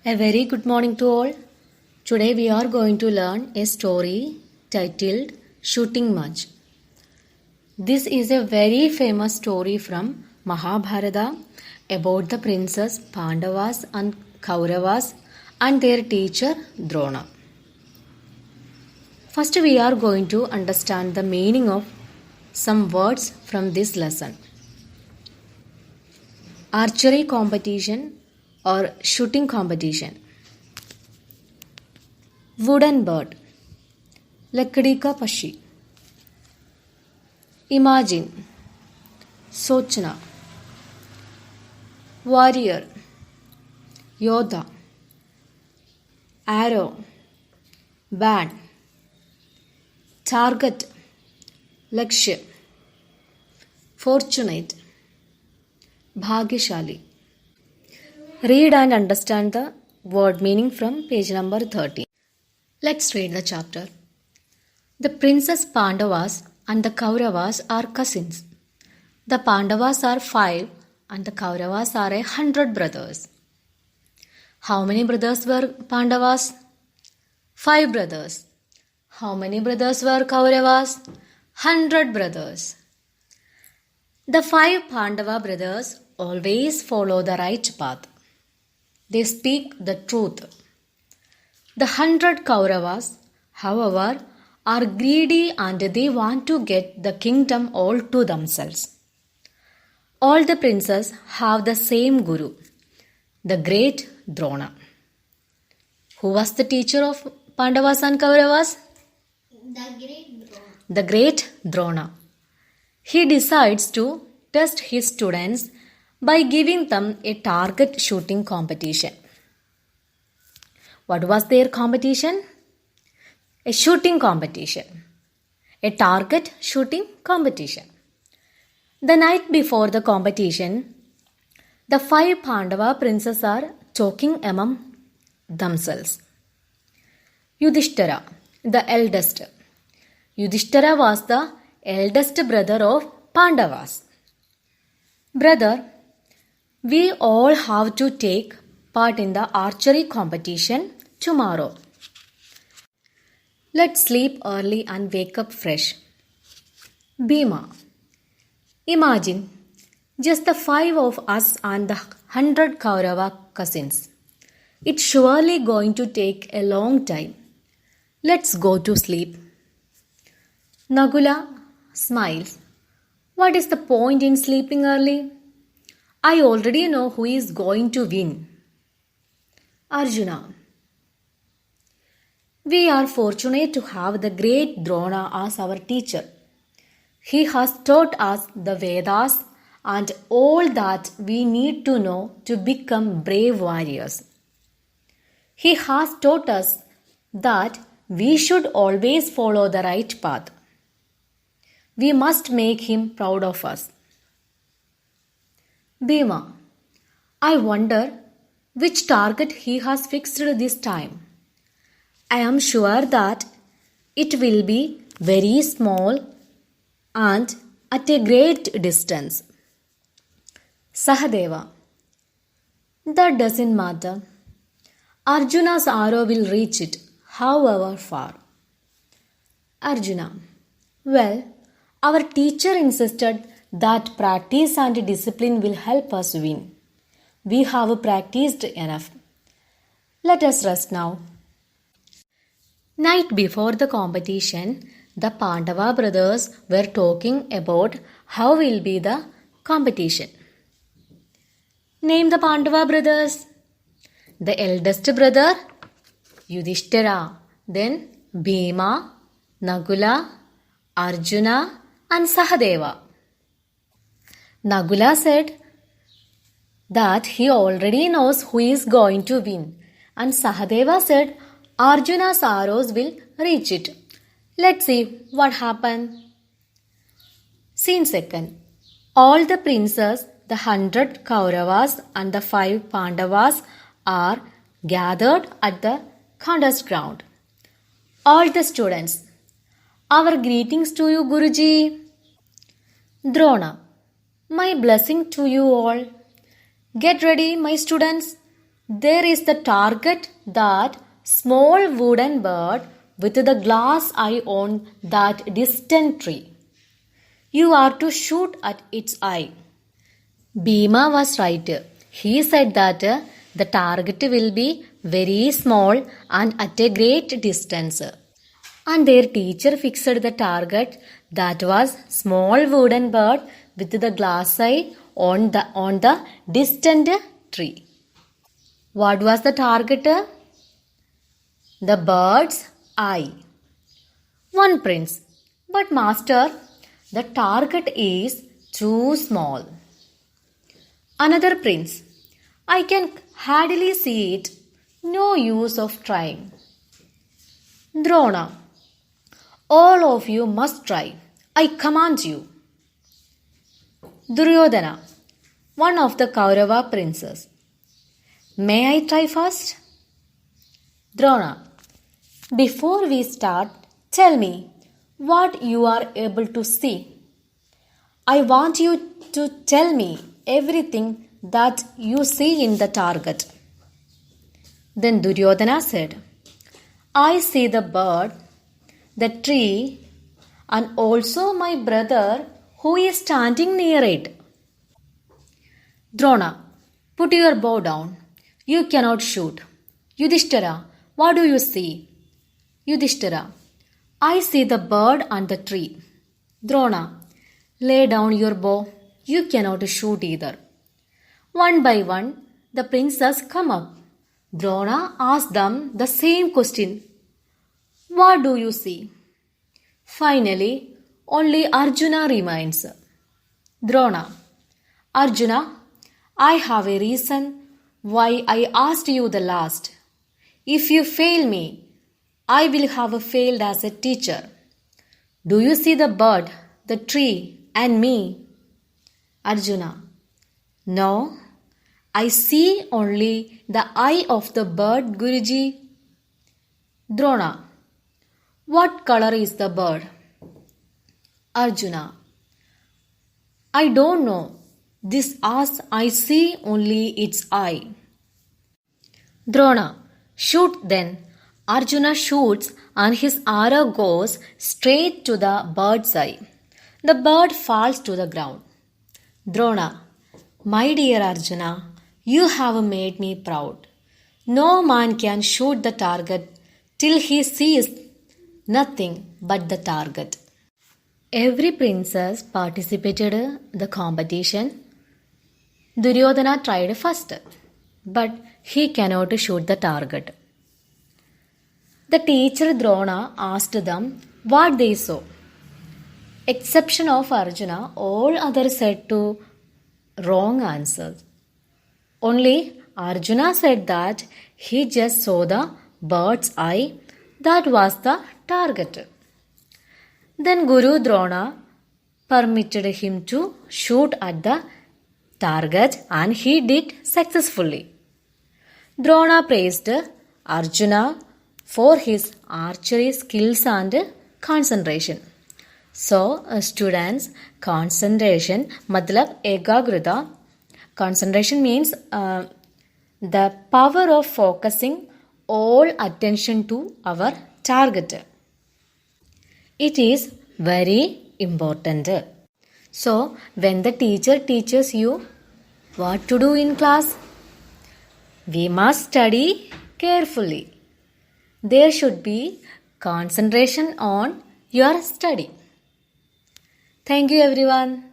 A very good morning to all. Today we are going to learn a story titled Shooting Mach. This is a very famous story from Mahabharata about the princess Pandavas and Kauravas and their teacher Drona. First we are going to understand the meaning of some words from this lesson. Archery competition or shooting competition. Wooden bird, लकड़ी का पक्षी. Imagine, सोचना. Warrior, योद्धा. Arrow, back. Target, लक्ष्य. Fortunate, भाग्यशाली. Read and understand the word meaning from page number 30. Let's read the chapter. The Princess Pandavas and the Kauravas are cousins. The Pandavas are 5 and the Kauravas are 100 brothers. How many brothers were Pandavas? 5 brothers. How many brothers were Kauravas? 100 brothers. The 5 Pandava brothers always follow the right path. They speak the truth. The 100 Kauravas, however, are greedy and they want to get the kingdom all to themselves. All the princes have the same guru, the great Drona. Who was the teacher of Pandavas and Kauravas? The great Drona. He decides to test his students by giving them a target shooting competition. What was their competition? A shooting competition. A target shooting competition. The night before the competition, the 5 Pandava princes are talking among themselves. Yudhishthira, the eldest. Yudhishthira was the eldest brother of Pandavas. Brother, we all have to take part in the archery competition tomorrow. Let's sleep early and wake up fresh. Bhima. Imagine just the 5 of us and the 100 Kaurava cousins. It's surely going to take a long time. Let's go to sleep. Nagula smiles. What is the point in sleeping early? I already know who is going to win. Arjuna. We are fortunate to have the great Drona as our teacher. He has taught us the Vedas and all that we need to know to become brave warriors. He has taught us that we should always follow the right path. We must make him proud of us. Bhima. I wonder which target he has fixed this time. I am sure that it will be very small and at a great distance. Sahadeva. That doesn't matter. Arjuna's arrow will reach it, however far. Arjuna. Well, our teacher insisted that practice and discipline will help us win. We have practiced enough. Let us rest now. Night before the competition, the Pandava brothers were talking about how will be the competition. Name the Pandava brothers. The eldest brother, Yudhishthira, then Bhima, Nagula, Arjuna and Sahadeva. Nagula said that he already knows who is going to win, and Sahadeva said Arjuna's arrows will reach it. Let's see what happened. Scene second. All the princes, the 100 Kauravas and the 5 Pandavas are gathered at the contest ground. All the students. Our greetings to you, Guruji. Drona. My blessing to you all. Get ready, my students. There is the target, that small wooden bird with the glass eye on that distant tree. You are to shoot at its eye. Bhima was right. He said that the target will be very small and at a great distance. And their teacher fixed the target, that was small wooden bird with the glass eye on the distant tree. What was the target? The bird's eye. One prince. But master, the target is too small. Another prince. I can hardly see it. No use of trying. Drona. All of you must try. I command you. Duryodhana, one of the Kaurava princes. May I try first? Drona, before we start, tell me what you are able to see. I want you to tell me everything that you see in the target. Then Duryodhana said, I see the bird, the tree, and also my brother who is standing near it. Drona, put your bow down. You cannot shoot. Yudhishthira, what do you see? Yudhishthira, I see the bird and the tree. Drona, lay down your bow. You cannot shoot either. One by one, the princes come up. Drona asked them the same question. What do you see? Finally, only Arjuna remains. Drona, Arjuna, I have a reason why I asked you the last. If you fail me, I will have failed as a teacher. Do you see the bird, the tree, and me? Arjuna, no, I see only the eye of the bird, Guruji. Drona, what color is the bird? Arjuna, I don't know. This as I see only its eye. Drona, shoot then. Arjuna shoots and his arrow goes straight to the bird's eye. The bird falls to the ground. Drona, my dear Arjuna, you have made me proud. No man can shoot the target till he sees nothing but the target. Every princess participated in the competition. Duryodhana tried first, but he cannot shoot the target. The teacher Drona asked them what they saw. Exception of Arjuna, all others said to wrong answers. Only Arjuna said that he just saw the bird's eye, that was the target. Then Guru Drona permitted him to shoot at the target and he did successfully. Drona praised Arjuna for his archery skills and concentration. So, students, concentration, matlab ekagrita. Concentration means the power of focusing all attention to our target. It is very important. So, when the teacher teaches you what to do in class, we must study carefully. There should be concentration on your study. Thank you everyone.